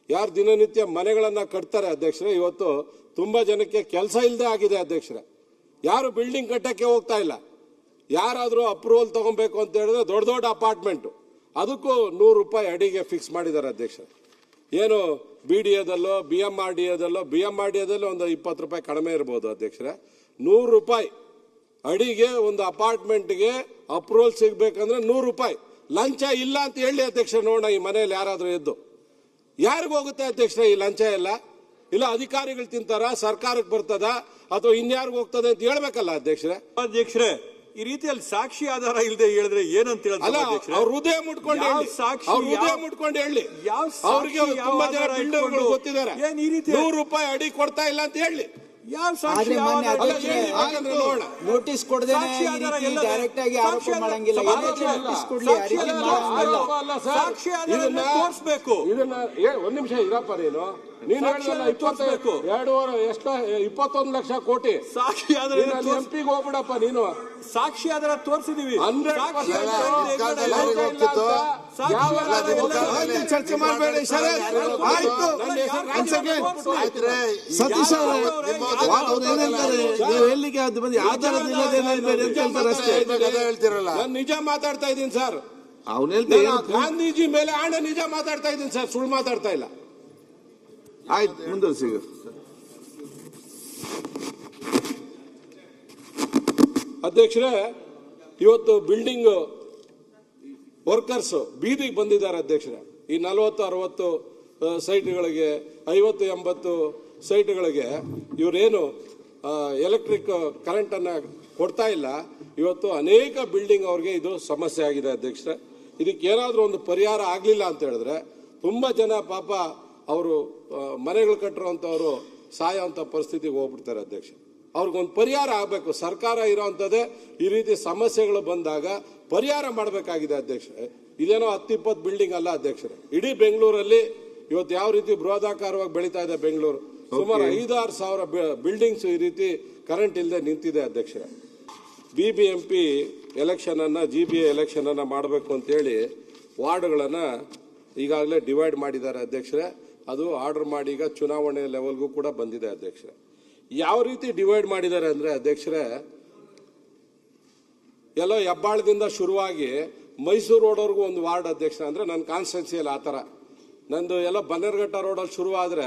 ಯಾರು ದಿನನಿತ್ಯ ಮನೆಗಳನ್ನ ಕಟ್ತಾರೆ ಅಧ್ಯಕ್ಷರೇ, ಇವತ್ತು ತುಂಬಾ ಜನಕ್ಕೆ ಕೆಲಸ ಇಲ್ಲದೆ ಆಗಿದೆ ಅಧ್ಯಕ್ಷರೇ. ಯಾರು ಬಿಲ್ಡಿಂಗ್ ಕಟ್ಟಕ್ಕೆ ಹೋಗ್ತಾ ಇಲ್ಲ. ಯಾರಾದರೂ ಅಪ್ರೂವಲ್ ತಗೊಬೇಕು ಅಂತ ಹೇಳಿದ್ರೆ ದೊಡ್ಡ ದೊಡ್ಡ ಅಪಾರ್ಟ್ಮೆಂಟ್, ಅದಕ್ಕೂ ₹100 ಅಡಿಗೆ ಫಿಕ್ಸ್ ಮಾಡಿದ್ದಾರೆ ಅಧ್ಯಕ್ಷರೇ. ಏನು BDAದಲ್ಲೋ BMRDAದಲ್ಲೋ ಒಂದು ₹20 ಕಡಿಮೆ ಇರ್ಬೋದು ಅಧ್ಯಕ್ಷರೇ. ₹100 ಅಡಿಗೆ ಒಂದು ಅಪಾರ್ಟ್ಮೆಂಟ್ಗೆ ಅಪ್ರೂವಲ್ ಸಿಗ್ಬೇಕಂದ್ರೆ ₹100 ಲಂಚ ಇಲ್ಲ ಅಂತ ಹೇಳಿ ಅಧ್ಯಕ್ಷ. ನೋಡೋಣ ಈ ಮನೆಯಲ್ಲಿ ಯಾರಾದರೂ ಎದ್ದು ಯಾರಿಗೂ ಹೋಗುತ್ತೆ ಅಧ್ಯಕ್ಷ ಈ ಲಂಚ ಎಲ್ಲ? ಇಲ್ಲ ಅಧಿಕಾರಿಗಳು ತಿಂತಾರ, ಸರ್ಕಾರಕ್ಕೆ ಬರ್ತದ, ಅಥವಾ ಇನ್ಯಾರಿಗೂ ಹೋಗ್ತದೆ ಅಂತ ಹೇಳ್ಬೇಕಲ್ಲ ಅಧ್ಯಕ್ಷರೇ. ಈ ರೀತಿಯಲ್ಲಿ ಸಾಕ್ಷಿ ಆಧಾರ ಇಲ್ಲದೆ ಹೇಳಿದ್ರೆ ಏನಂತ ಅಲ್ಲ, ಅವ್ರ ಹೃದಯ ಮುಟ್ಕೊಂಡು ಹೇಳಿ, ಅವ್ರಿಗೆ ತುಂಬಾ ಜನ ಬಿಲ್ಡರ್ಗಳು ಗೊತ್ತಿದ್ದಾರೆ. ₹100 ಅಡಿ ಕೊಡ್ತಾ ಇಲ್ಲ ಅಂತ ಹೇಳಿ ನೋಟಿಸ್ ಕೊಡದೆ ಡೈರೆಕ್ಟ್ ಆಗಿ ಆರೋಪ ಮಾಡಂಗಿಲ್ಲ. ನೋಟಿಸ್ ಕೊಡ್ಲಿ, ತೋರಿಸಬೇಕು. ಒಂದ್ ನಿಮಿಷ ಇರಪ್ಪ, ನೀನು 21 ಲಕ್ಷ ಕೋಟಿ ಸಾಕ್ಷಿ ಆದ್ರೆ ಎಂಪಿಗೆ ಹೋಗ್ಬಿಡಪ್ಪ. ನೀನು ಸಾಕ್ಷಿ ಆಧಾರ ತೋರಿಸಿದೀವಿ. ಚರ್ಚೆ ಮಾಡಬೇಡಿ ಸತೀಶ್ ಅವ್ರು ಏನಂತಾರೆ, ನೀವು ಎಲ್ಲಿಗೆ ಅದು ಬಂದು ಆಧಾರದ ಇಲ್ಲದೆ ಅಂತ ಹೇಳ್ತಾರೆ ಅಷ್ಟೇ. ನಾನು ನಿಜ ಮಾತಾಡ್ತಾ ಇದ್ದೀನಿ ಸರ್. ಅವ್ನು ಹೇಳ್ತಾರೆ ಗಾಂಧೀಜಿ ಮೇಲೆ ಆಣೆ ನಿಜ ಮಾತಾಡ್ತಾ ಇದ್ದೀನಿ ಸರ್, ಸುಳ್ಳು ಮಾತಾಡ್ತಾ ಇಲ್ಲ. ಆಯ್ತು, ಮುಂದುವರಿಸಿ. ಅಧ್ಯಕ್ಷರೇ, ಇವತ್ತು ಬಿಲ್ಡಿಂಗ್ ವರ್ಕರ್ಸ್ ಬೀದಿಗೆ ಬಂದಿದ್ದಾರೆ ಅಧ್ಯಕ್ಷರೇ. ಈ 40-60 ಸೈಟ್ಗಳಿಗೆ, 50-80 ಸೈಟ್ಗಳಿಗೆ ಇವರೇನು ಎಲೆಕ್ಟ್ರಿಕ್ ಕರೆಂಟ್ ಅನ್ನ ಕೊಡ್ತಾ ಇಲ್ಲ. ಇವತ್ತು ಅನೇಕ ಬಿಲ್ಡಿಂಗ್ ಅವ್ರಿಗೆ ಇದು ಸಮಸ್ಯೆ ಆಗಿದೆ ಅಧ್ಯಕ್ಷರೇ. ಇದಕ್ಕೆ ಏನಾದರೂ ಒಂದು ಪರಿಹಾರ ಆಗಲಿಲ್ಲ ಅಂತ ಹೇಳಿದ್ರೆ ತುಂಬಾ ಜನ ಪಾಪ ಅವರು ಮನೆಗಳು ಕಟ್ಟಿರೋಂಥವ್ರು ಸಾಯೋಂಥ ಪರಿಸ್ಥಿತಿಗೆ ಹೋಗ್ಬಿಡ್ತಾರೆ ಅಧ್ಯಕ್ಷ. ಅವ್ರಿಗೊಂದು ಪರಿಹಾರ ಆಗಬೇಕು. ಸರ್ಕಾರ ಇರೋವಂಥದ್ದೇ ಈ ರೀತಿ ಸಮಸ್ಯೆಗಳು ಬಂದಾಗ ಪರಿಹಾರ ಮಾಡಬೇಕಾಗಿದೆ ಅಧ್ಯಕ್ಷ. ಇದೇನೋ 10-20 ಬಿಲ್ಡಿಂಗ್ ಅಲ್ಲ ಅಧ್ಯಕ್ಷರೇ, ಇಡೀ ಬೆಂಗಳೂರಲ್ಲಿ ಇವತ್ತು ಯಾವ ರೀತಿ ಬೃಹದಾಕಾರವಾಗಿ ಬೆಳೀತಾ ಇದೆ ಬೆಂಗಳೂರು. ಸುಮಾರು 5-6 ಸಾವಿರ ಬಿಲ್ಡಿಂಗ್ಸ್ ಈ ರೀತಿ ಕರೆಂಟ್ ಇಲ್ಲದೆ ನಿಂತಿದೆ ಅಧ್ಯಕ್ಷರೇ. BBMP ಎಲೆಕ್ಷನ್ ಅನ್ನ GBA ಎಲೆಕ್ಷನ್ ಅನ್ನ ಮಾಡಬೇಕು ಅಂತೇಳಿ ವಾರ್ಡ್ಗಳನ್ನ ಈಗಾಗಲೇ ಡಿವೈಡ್ ಮಾಡಿದ್ದಾರೆ ಅಧ್ಯಕ್ಷರೇ. ಅದು ಆರ್ಡರ್ ಮಾಡಿ ಈಗ ಚುನಾವಣೆ ಲೆವೆಲ್ಗೂ ಕೂಡ ಬಂದಿದೆ ಅಧ್ಯಕ್ಷರೇ. ಯಾವ ರೀತಿ ಡಿವೈಡ್ ಮಾಡಿದ್ದಾರೆ ಅಂದ್ರೆ ಅಧ್ಯಕ್ಷರೇ, ಎಲ್ಲೋ ಹೆಬ್ಬಾಳದಿಂದ ಶುರುವಾಗಿ ಮೈಸೂರು ರೋಡ್ವರೆಗೂ ಒಂದು ವಾರ್ಡ್ ಅಧ್ಯಕ್ಷ. ಅಂದ್ರೆ ನನ್ನ ಕಾನ್ಸ್ಟಿಟ್ಯೂನ್ಸಿಯಲ್ಲಿ ಆ ಥರ ನಂದು ಎಲ್ಲ ಬನ್ನೇರ್ಘಟ್ಟ ರೋಡಲ್ಲಿ ಶುರುವಾದ್ರೆ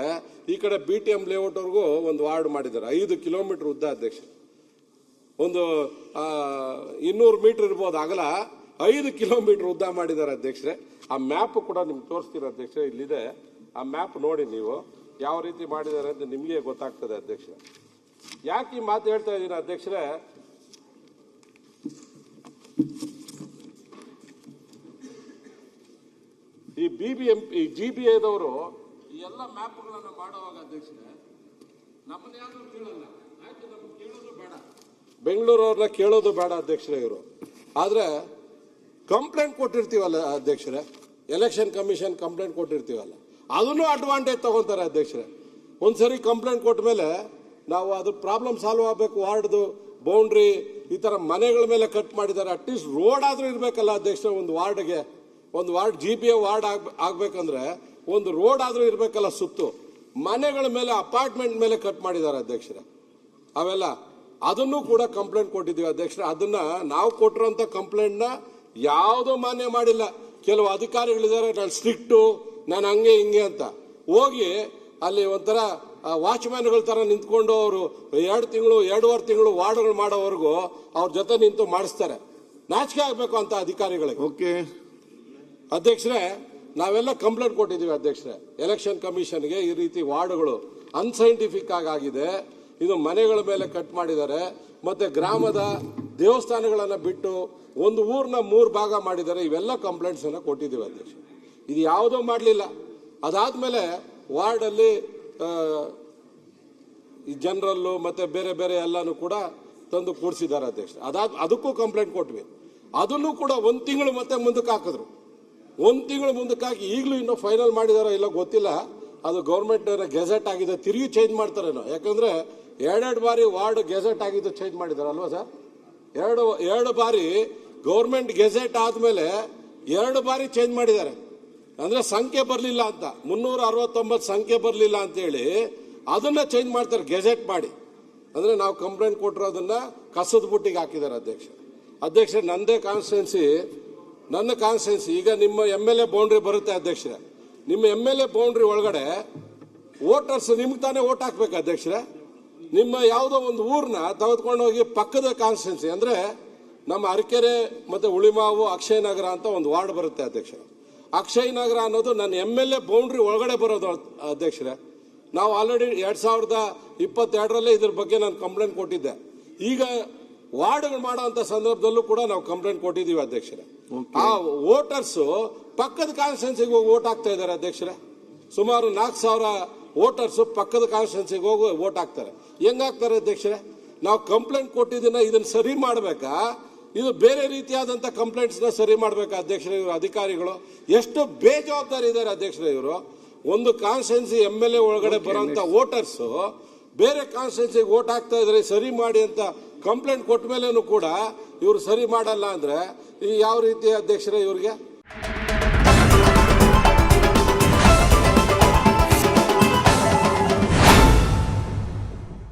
ಈ ಕಡೆ BTM ಲೇಔಟ್ವರೆಗೂ ಒಂದು ವಾರ್ಡ್ ಮಾಡಿದ್ದಾರೆ. 5 ಕಿಲೋಮೀಟರ್ ಉದ್ದ ಅಧ್ಯಕ್ಷ. ಒಂದು 200 ಮೀಟರ್ ಇರ್ಬೋದು ಅಗಲ, 5 ಕಿಲೋಮೀಟರ್ ಉದ್ದ ಮಾಡಿದ್ದಾರೆ ಅಧ್ಯಕ್ಷರೇ. ಆ ಮ್ಯಾಪ್ ಕೂಡ ನಿಮ್ಗೆ ತೋರಿಸ್ತೀರ ಅಧ್ಯಕ್ಷ, ಇಲ್ಲಿದೆ. ಆ ಮ್ಯಾಪ್ ನೋಡಿ ನೀವು ಯಾವ ರೀತಿ ಮಾಡಿದ್ದಾರೆ ಅಂತ ನಿಮಗೆ ಗೊತ್ತಾಗ್ತದೆ ಅಧ್ಯಕ್ಷ. ಯಾಕೆ ಈ ಮಾತು ಹೇಳ್ತಾ ಇದ್ದೀನಿ ಅಧ್ಯಕ್ಷರೇ, ಈ BBMP GBAದವರು ಈ ಎಲ್ಲ ಮ್ಯಾಪ್ಗಳನ್ನು ಮಾಡುವಾಗ ಅಧ್ಯಕ್ಷರೇ ನಮ್ಮನ್ನ ಯಾರು ಕೇಳಲ್ಲ. ಆಯ್ತು, ನಮ್ಗೆ ಕೇಳೋದು ಬೇಡ, ಬೆಂಗಳೂರವ್ರನ್ನ ಕೇಳೋದು ಬೇಡ ಅಧ್ಯಕ್ಷರೇ ಇವರು. ಆದ್ರೆ ಕಂಪ್ಲೇಂಟ್ ಕೊಟ್ಟಿರ್ತೀವಲ್ಲ ಅಧ್ಯಕ್ಷರೇ, ಎಲೆಕ್ಷನ್ ಕಮಿಷನ್ ಕಂಪ್ಲೇಂಟ್ ಕೊಟ್ಟಿರ್ತೀವಲ್ಲ, ಅದನ್ನು ಅಡ್ವಾಂಟೇಜ್ ತಗೊಂತಾರೆ ಅಧ್ಯಕ್ಷರೇ. ಒಂದ್ಸರಿ ಕಂಪ್ಲೇಂಟ್ ಕೊಟ್ಟ ಮೇಲೆ ನಾವು ಅದು ಪ್ರಾಬ್ಲಮ್ ಸಾಲ್ವ್ ಆಗಬೇಕು. ವಾರ್ಡ್ದು ಬೌಂಡ್ರಿ ಈ ತರ ಮನೆಗಳ ಮೇಲೆ ಕಟ್ ಮಾಡಿದ್ದಾರೆ. ಅಟ್ಲೀಸ್ಟ್ ರೋಡ್ ಆದ್ರೂ ಇರ್ಬೇಕಲ್ಲ ಅಧ್ಯಕ್ಷರೇ. ಒಂದು ವಾರ್ಡ್ GBA ವಾರ್ಡ್ ಆಗ್ಬೇಕಂದ್ರೆ ಒಂದು ರೋಡ್ ಆದ್ರೂ ಇರ್ಬೇಕಲ್ಲ ಸುತ್ತು. ಮನೆಗಳ ಮೇಲೆ, ಅಪಾರ್ಟ್ಮೆಂಟ್ ಮೇಲೆ ಕಟ್ ಮಾಡಿದ್ದಾರೆ ಅಧ್ಯಕ್ಷರೇ. ಅವೆಲ್ಲ ಅದನ್ನು ಕೂಡ ಕಂಪ್ಲೇಂಟ್ ಕೊಟ್ಟಿದ್ದೀವಿ ಅಧ್ಯಕ್ಷರೇ. ಅದನ್ನ ನಾವು ಕೊಟ್ಟಿರೋಂಥ ಕಂಪ್ಲೇಂಟ್ನ ಯಾವುದೋ ಮಾನ್ಯ ಮಾಡಿಲ್ಲ. ಕೆಲವು ಅಧಿಕಾರಿಗಳಿದ್ದಾರೆ, ನಾನು ಸ್ಟ್ರಿಕ್ಟು, ನಾನು ಹಂಗೆ ಹಿಂಗೆ ಅಂತ ಹೋಗಿ ಅಲ್ಲಿ ಒಂಥರ ವಾಚ್ಮ್ಯಾನ್ಗಳ ತರ ನಿಂತ್ಕೊಂಡು ಅವರು 2 ತಿಂಗಳು 2.5 ತಿಂಗಳು ವಾರ್ಡ್ಗಳು ಮಾಡೋವರೆಗೂ ಅವ್ರ ಜೊತೆ ನಿಂತು ಮಾಡಿಸ್ತಾರೆ. ನಾಚಿಕೆ ಆಗ್ಬೇಕು ಅಂತ ಅಧಿಕಾರಿಗಳಿಗೆ. ಓಕೆ ಅಧ್ಯಕ್ಷರೇ, ನಾವೆಲ್ಲ ಕಂಪ್ಲೇಂಟ್ ಕೊಟ್ಟಿದ್ದೀವಿ ಅಧ್ಯಕ್ಷರೇ ಎಲೆಕ್ಷನ್ ಕಮಿಷನ್ಗೆ. ಈ ರೀತಿ ವಾರ್ಡ್ಗಳು ಅನ್ಸೈಂಟಿಫಿಕ್ ಆಗಿದೆ, ಇದು ಮನೆಗಳ ಮೇಲೆ ಕಟ್ ಮಾಡಿದ್ದಾರೆ, ಮತ್ತೆ ಗ್ರಾಮದ ದೇವಸ್ಥಾನಗಳನ್ನ ಬಿಟ್ಟು ಒಂದು ಊರ್ನ 3 ಭಾಗ ಮಾಡಿದ್ದಾರೆ. ಇವೆಲ್ಲ ಕಂಪ್ಲೇಂಟ್ಸ್ ಅನ್ನ ಕೊಟ್ಟಿದ್ದೀವಿ ಅಧ್ಯಕ್ಷ. ಇದು ಯಾವುದೋ ಮಾಡಲಿಲ್ಲ. ಅದಾದ್ಮೇಲೆ ವಾರ್ಡ್ ಅಲ್ಲಿ ಈ ಜನರಲ್ಲು ಮತ್ತೆ ಬೇರೆ ಬೇರೆ ಎಲ್ಲಾನು ಕೂಡ ತಂದು ಕೂಡಿಸಿದ್ದಾರೆ ಅಧ್ಯಕ್ಷ. ಅದಕ್ಕೂ ಕಂಪ್ಲೇಂಟ್ ಕೊಟ್ವಿ. ಅದನ್ನು ಕೂಡ 1 ತಿಂಗಳು ಮತ್ತೆ ಮುಂದಕ್ಕೆ ಹಾಕಿದ್ರು. 1 ತಿಂಗಳು ಮುಂದಕ್ಕೆ ಹಾಕಿ ಈಗಲೂ ಇನ್ನೂ ಫೈನಲ್ ಮಾಡಿದಾರೋ ಇಲ್ಲ ಗೊತ್ತಿಲ್ಲ. ಅದು ಗೌರ್ಮೆಂಟ್ ಗೆಜೆಟ್ ಆಗಿದೆ, ತಿರುಗಿ ಚೇಂಜ್ ಮಾಡ್ತಾರೇನೋ. ಯಾಕಂದ್ರೆ 2 ಬಾರಿ ವಾರ್ಡ್ ಗೆಜೆಟ್ ಆಗಿದ್ದು ಚೇಂಜ್ ಮಾಡಿದಾರೆ ಅಲ್ವಾ ಸರ್? 2 ಬಾರಿ ಗೌರ್ಮೆಂಟ್ ಗೆಜೆಟ್ ಆದ್ಮೇಲೆ 2 ಬಾರಿ ಚೇಂಜ್ ಮಾಡಿದ್ದಾರೆ. ಅಂದ್ರೆ ಸಂಖ್ಯೆ ಬರಲಿಲ್ಲ ಅಂತ 369 ಸಂಖ್ಯೆ ಬರಲಿಲ್ಲ ಅಂತೇಳಿ ಅದನ್ನ ಚೇಂಜ್ ಮಾಡ್ತಾರೆ ಗೆಜೆಟ್ ಮಾಡಿ. ಅಂದ್ರೆ ನಾವು ಕಂಪ್ಲೇಂಟ್ ಕೊಟ್ಟಿರೋದನ್ನ ಕಸದ ಬುಟ್ಟಿಗೆ ಹಾಕಿದ್ದಾರೆ ಅಧ್ಯಕ್ಷ. ನಂದೇ ಕಾನ್ಸ್ಟಿಟ್ಯೂನ್ಸಿ, ನನ್ನ ಕಾನ್ಸ್ಟಿಟ್ಯೂನ್ಸಿ ಈಗ ನಿಮ್ಮ MLA ಬೌಂಡ್ರಿ ಬರುತ್ತೆ ಅಧ್ಯಕ್ಷರೇ. ನಿಮ್ಮ MLA ಬೌಂಡ್ರಿ ಒಳಗಡೆ ವೋಟರ್ಸ್ ನಿಮ್ಗೆ ತಾನೇ ವೋಟ್ ಹಾಕ್ಬೇಕು ಅಧ್ಯಕ್ಷರೇ. ನಿಮ್ಮ ಯಾವುದೋ ಒಂದು ಊರ್ನ ತೆಗೆದುಕೊಂಡು ಹೋಗಿ ಪಕ್ಕದ ಕಾನ್ಸ್ಟಿಟ್ಯೂನ್ಸಿ ಅಂದ್ರೆ ನಮ್ಮ ಅರಕೆರೆ ಮತ್ತೆ ಉಳಿಮಾವು ಅಕ್ಷಯ ನಗರ ಅಂತ ಒಂದು ವಾರ್ಡ್ ಬರುತ್ತೆ ಅಧ್ಯಕ್ಷರೇ. ಅಕ್ಷಯ ನಗರ ಅನ್ನೋದು ನನ್ನ MLA ಬೌಂಡ್ರಿ ಒಳಗಡೆ ಬರೋದು ಅಧ್ಯಕ್ಷರೇ. ನಾವು ಆಲ್ರೆಡಿ 2022 ಇದ್ರ ಬಗ್ಗೆ ನಾನು ಕಂಪ್ಲೇಂಟ್ ಕೊಟ್ಟಿದ್ದೆ. ಈಗ ವಾರ್ಡ್ಗಳು ಮಾಡೋಂಥ ಸಂದರ್ಭದಲ್ಲೂ ಕೂಡ ನಾವು ಕಂಪ್ಲೇಂಟ್ ಕೊಟ್ಟಿದ್ದೀವಿ ಅಧ್ಯಕ್ಷರೇ. ಆ ವೋಟರ್ಸ್ ಪಕ್ಕದ ಕಾನ್ಸ್ಟಿಟ್ಯೂನ್ಸಿಗೆ ಹೋಗಿ ವೋಟ್ ಹಾಕ್ತಾ ಇದ್ದಾರೆ ಅಧ್ಯಕ್ಷರೇ. ಸುಮಾರು 4,000 ವೋಟರ್ಸ್ ಪಕ್ಕದ ಕಾನ್ಸ್ಟಿಟ್ಯೂನ್ಸಿಗೆ ಹೋಗಿ ವೋಟ್ ಹಾಕ್ತಾರೆ. ಹೆಂಗಾಗ್ತಾರೆ ಅಧ್ಯಕ್ಷರೇ? ನಾವು ಕಂಪ್ಲೇಂಟ್ ಕೊಟ್ಟಿದ್ದನ್ನ ಇದನ್ನ ಸರಿ ಮಾಡಬೇಕಾ, ಇದು ಬೇರೆ ರೀತಿಯಾದಂಥ ಕಂಪ್ಲೇಂಟ್ಸ್ನ ಸರಿ ಮಾಡಬೇಕಾ ಅಧ್ಯಕ್ಷರೇ? ಇವರು ಅಧಿಕಾರಿಗಳು ಎಷ್ಟು ಬೇಜವಾಬ್ದಾರಿ ಇದ್ದಾರೆ ಅಧ್ಯಕ್ಷರೇ. ಇವರು ಒಂದು ಕಾನ್ಸ್ಟಿಟ್ಯೂನ್ಸಿ MLA ಒಳಗಡೆ ಬರೋಂಥ ವೋಟರ್ಸ್ ಬೇರೆ ಕಾನ್ಸ್ಟಿಟ್ಯೂನ್ಸಿಗೆ ವೋಟ್ ಹಾಕ್ತಾ ಇದ್ರೆ ಸರಿ ಮಾಡಿ ಅಂತ ಕಂಪ್ಲೇಂಟ್ ಕೊಟ್ಟ ಮೇಲೇನು ಕೂಡ ಇವರು ಸರಿ ಮಾಡಲ್ಲ ಅಂದ್ರೆ ಈ ಯಾವ ರೀತಿ ಅಧ್ಯಕ್ಷರೇ ಇವ್ರಿಗೆ?